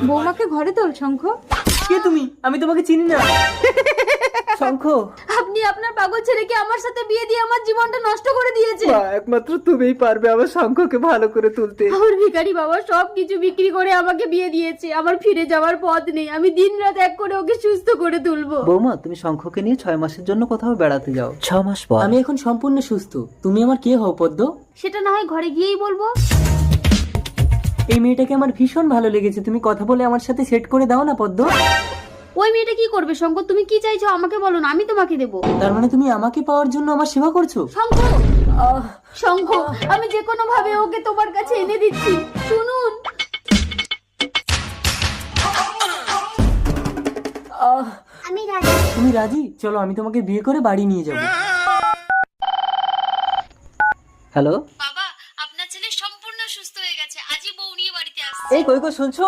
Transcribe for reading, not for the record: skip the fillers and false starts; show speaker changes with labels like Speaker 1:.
Speaker 1: বৌমাকে ঘরে তোল শঙ্খ।
Speaker 2: কে তুমি? আমি তোমাকে চিনি না। শঙ্খ,
Speaker 1: আপনি আপনার পাগল ছেলেকে আমার সাথে বিয়ে দিয়ে আমার জীবনটা নষ্ট করে দিয়েছে।
Speaker 2: একমাত্র তুমিই পারবে আমার শঙ্খকে ভালো করে তুলতে।
Speaker 1: আমার ভিখারি বাবা সব কিছু বিক্রি করে আমাকে বিয়ে দিয়েছে। আমার ফিরে যাওয়ার পথ নেই। আমি দিনরাত এক করে ওকে সুস্থ করে তুলবো।
Speaker 2: বৌমা, তুমি শঙ্খকে নিয়ে 6 মাসের জন্য কোথাও বেড়াতে যাও। 6 মাস পর
Speaker 3: আমি এখন সম্পূর্ণ সুস্থ। তুমি আমার কে হও পদ্ম?
Speaker 1: সেটা না হয় ঘরে গিয়েই বলবো।
Speaker 3: এই মেয়েটাকে আমার ভীষণ ভালো লেগেছে, তুমি কথা বলে আমার সাথে সেট করে দাও না পদ্ম।
Speaker 1: ওই মেয়েটা কি করবে শঙ্কর? তুমি কি চাইছো আমাকে বলো না, আমি তোমাকে দেবো।
Speaker 3: তার মানে তুমি আমাকে পাওয়ার জন্য আমার সেবা করছো?
Speaker 1: শঙ্খ, শঙ্খ, আমি যে কোনো ভাবে ওকে তোমার কাছে এনে দিচ্ছি। শুনুন,
Speaker 3: তুমি রাজি? চলো আমি তোমাকে বিয়ে করে বাড়ি নিয়ে যাব।
Speaker 2: হ্যালো,
Speaker 1: বাবা আপনার ছেলে সম্পূর্ণ সুস্থ হয়ে গেছে। আজই বউ নিয়ে বাড়িতে আসছে।
Speaker 2: এই কই কই শুনছো?